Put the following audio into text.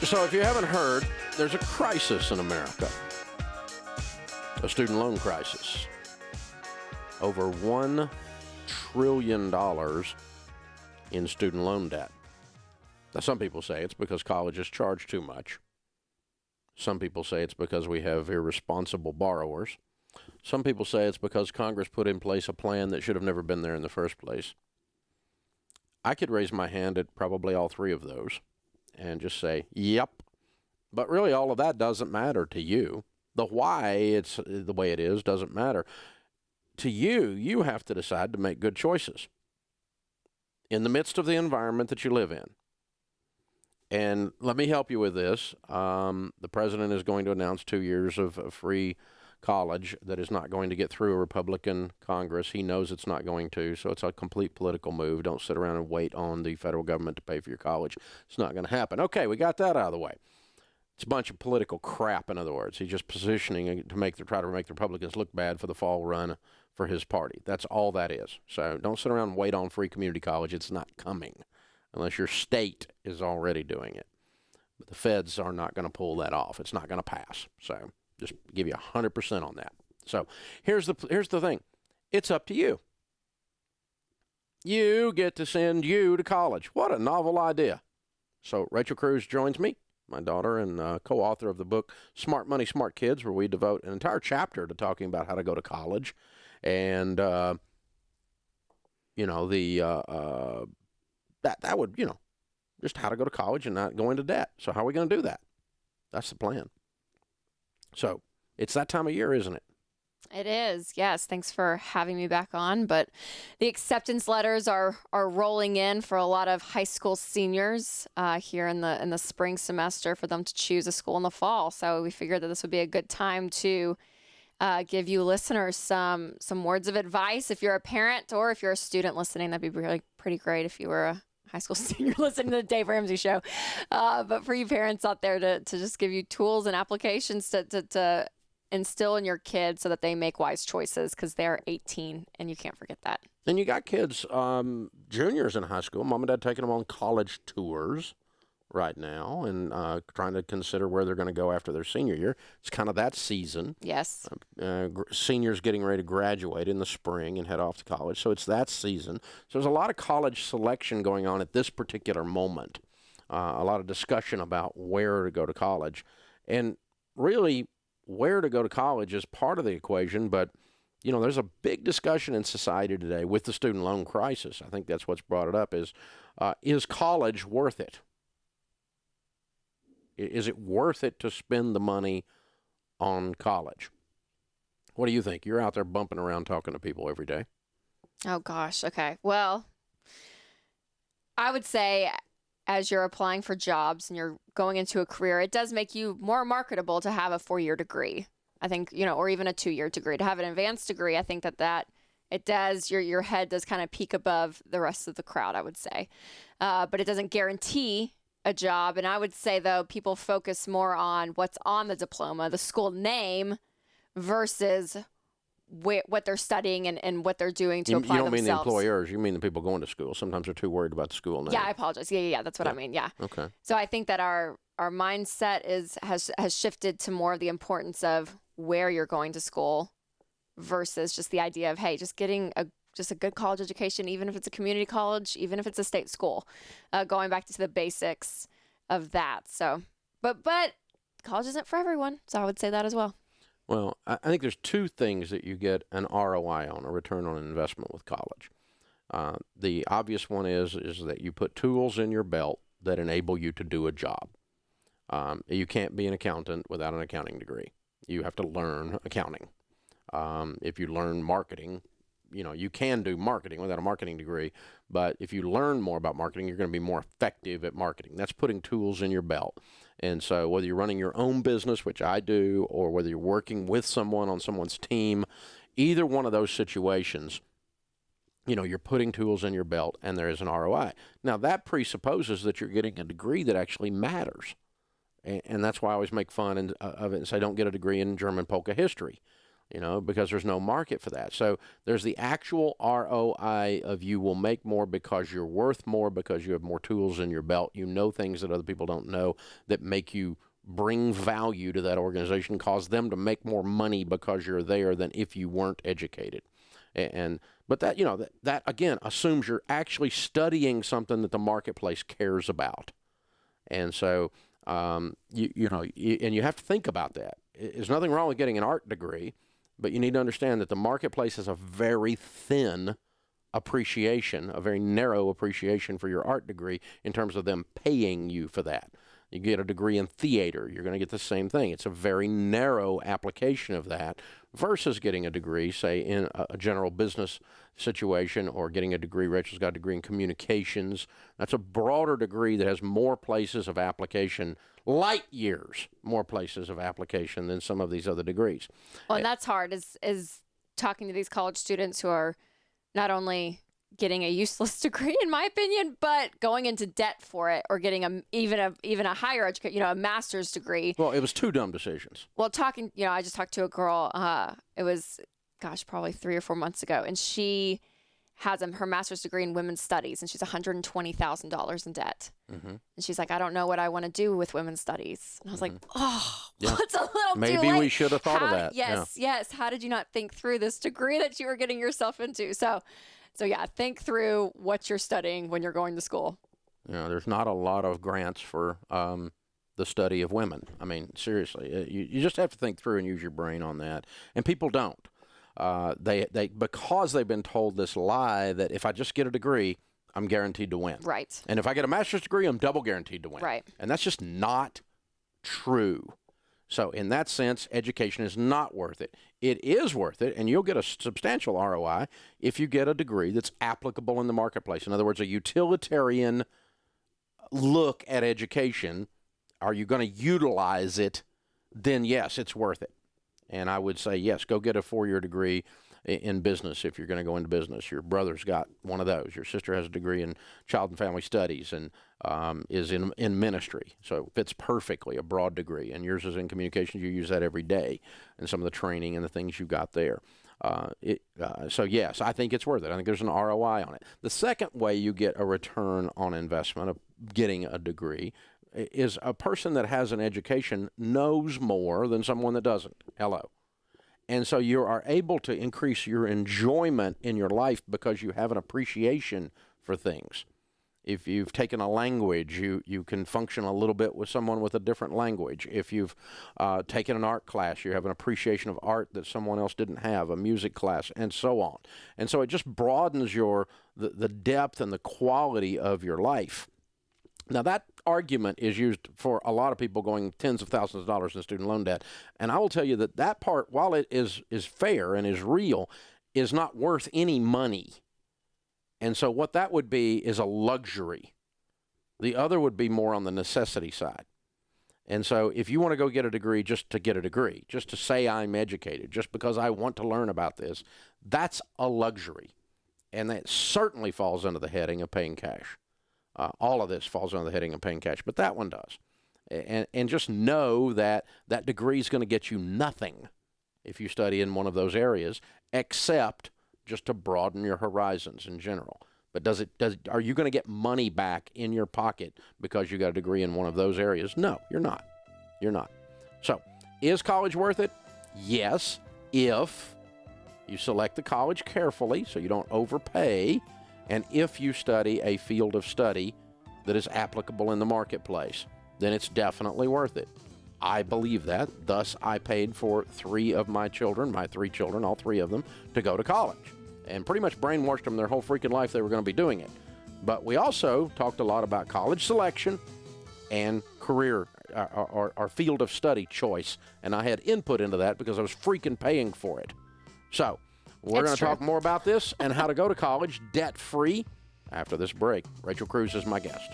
So if you haven't heard, there's a crisis in America. A student loan crisis. Over $1 trillion in student loan debt. Now, some people say it's because colleges charge too much. Some people say it's because we have irresponsible borrowers. Some people say it's because Congress put in place a plan that should have never been there in the first place. I could raise my hand at probably all three of those and just say, yep. But really all of that doesn't matter to you. The why it's the way it is doesn't matter. To you, you have to decide to make good choices in the midst of the environment that you live in. And let me help you with this. The president is going to announce 2 years of free college that is not going to get through a Republican Congress. He knows it's not going to, so it's a complete political move. Don't sit around and wait on the federal government to pay for your college. It's not going to happen. Okay, we got that out of the way. It's a bunch of political crap, in other words. He's just positioning to try to make the Republicans look bad for the fall run for his party. That's all that is. So don't sit around and wait on free community college. It's not coming unless your state is already doing it. But the feds are not going to pull that off. It's not going to pass. So just give you 100% on that. So here's the thing. It's up to you. You get to send you to college. What a novel idea. So Rachel Cruze joins me, my daughter, and co-author of the book Smart Money, Smart Kids, where we devote an entire chapter to talking about how to go to college and, that would, just how to go to college and not go into debt. So how are we going to do that? That's the plan. So it's that time of year, isn't it? It is, yes. Thanks for having me back on. But the acceptance letters are rolling in for a lot of high school seniors here in the spring semester for them to choose a school in the fall. So we figured that this would be a good time to give you listeners some words of advice. If you're a parent or if you're a student listening, that'd be really pretty great if you were a high school senior listening to the Dave Ramsey Show. But for you parents out there to just give you tools and applications to instill in your kids so that they make wise choices, because they're 18 and you can't forget that. And you got kids, juniors in high school, mom and dad taking them on college tours right now and trying to consider where they're going to go after their senior year. It's kind of that season. Yes. Seniors getting ready to graduate in the spring and head off to college. So it's that season. So there's a lot of college selection going on at this particular moment. A lot of discussion about where to go to college. And really, where to go to college is part of the equation, but there's a big discussion in society today with the student loan crisis. I think that's what's brought it up is college worth it? Is it worth it to spend the money on college? What do you think? You're out there bumping around talking to people every day. Oh, gosh. Okay. Well, I would say as you're applying for jobs and you're going into a career, it does make you more marketable to have a 4-year degree. I think, or even a 2-year degree. To have an advanced degree, I think that it does, your head does kind of peak above the rest of the crowd, I would say. But it doesn't guarantee a job. And I would say, though, people focus more on what's on the diploma, the school name, versus what they're studying and what they're doing to apply themselves. You don't mean the employers. You mean the people going to school. Sometimes they're too worried about the school name. Yeah, I apologize. Yeah. That's what I mean. Yeah. Okay. So I think that our mindset has shifted to more of the importance of where you're going to school versus just the idea of, hey, just getting a good college education, even if it's a community college, even if it's a state school, going back to the basics of that. So, but college isn't for everyone. So I would say that as well. Well, I think there's two things that you get an ROI on, a return on investment with college. The obvious one is that you put tools in your belt that enable you to do a job. You can't be an accountant without an accounting degree. You have to learn accounting. If you learn marketing, you can do marketing without a marketing degree, but if you learn more about marketing, you're going to be more effective at marketing. That's putting tools in your belt. And so whether you're running your own business, which I do, or whether you're working with someone on someone's team, either one of those situations, you're putting tools in your belt and there is an ROI. Now, that presupposes that you're getting a degree that actually matters. And that's why I always make fun of it and say, don't get a degree in German polka history. because there's no market for that. So there's the actual ROI of you will make more because you're worth more, because you have more tools in your belt. You know things that other people don't know that make you bring value to that organization, cause them to make more money because you're there than if you weren't educated. But that, that again assumes you're actually studying something that the marketplace cares about. And so, you have to think about that. There's nothing wrong with getting an art degree, but you need to understand that the marketplace has a very thin appreciation, a very narrow appreciation for your art degree in terms of them paying you for that. You get a degree in theater, you're going to get the same thing. It's a very narrow application of that versus getting a degree, say, in a general business situation, or getting a degree. Rachel's got a degree in communications. That's a broader degree that has more places of application, light years more places of application than some of these other degrees. Well, and that's hard, is talking to these college students who are not only getting a useless degree, in my opinion, but going into debt for it, or getting even a higher education, a master's degree. Well, it was two dumb decisions. Well, I just talked to a girl, it was, probably 3 or 4 months ago, and she has her master's degree in women's studies, and she's $120,000 in debt. Mm-hmm. And she's like, I don't know what I want to do with women's studies. And I was like, what's a little Maybe too late. We should have thought of that. Yes. How did you not think through this degree that you were getting yourself into? So yeah, think through what you're studying when you're going to school. There's not a lot of grants for the study of women. I mean, seriously, you just have to think through and use your brain on that. And people don't. Because they've been told this lie that if I just get a degree, I'm guaranteed to win. Right. And if I get a master's degree, I'm double guaranteed to win. Right. And that's just not true. So in that sense, education is not worth it. It is worth it, and you'll get a substantial ROI if you get a degree that's applicable in the marketplace. In other words, a utilitarian look at education. Are you going to utilize it? Then yes, it's worth it. And I would say, yes, go get a 4-year degree in business if you're going to go into business. Your brother's got one of those. Your sister has a degree in child and family studies and is in ministry. So it fits perfectly, a broad degree. And yours is in communications. You use that every day and some of the training and the things you've got there. So, yes, I think it's worth it. I think there's an ROI on it. The second way you get a return on investment of getting a degree is a person that has an education knows more than someone that doesn't. Hello. And so you are able to increase your enjoyment in your life because you have an appreciation for things. If you've taken a language, you can function a little bit with someone with a different language. If you've taken an art class, you have an appreciation of art that someone else didn't have, a music class, and so on. And so it just broadens the depth and the quality of your life. Now, that argument is used for a lot of people going tens of thousands of dollars in student loan debt. And I will tell you that part, while it is fair and is real, is not worth any money. And so what that would be is a luxury. The other would be more on the necessity side. And so if you want to go get a degree just to get a degree, just to say I'm educated, just because I want to learn about this, that's a luxury. And that certainly falls under the heading of paying cash. All of this falls under the heading of paying cash, but that one does. And just know that that degree is going to get you nothing if you study in one of those areas, except just to broaden your horizons in general. But are you going to get money back in your pocket because you got a degree in one of those areas? No, you're not. You're not. So, is college worth it? Yes, if you select the college carefully so you don't overpay, and if you study a field of study that is applicable in the marketplace, then it's definitely worth it. I believe that. Thus, I paid for 3 of my children, my 3 children, all 3 of them, to go to college. And pretty much brainwashed them their whole freaking life they were going to be doing it. But we also talked a lot about college selection and career or field of study choice. And I had input into that because I was freaking paying for it. So, we're going to talk more about this and how to go to college debt-free after this break. Rachel Cruze is my guest.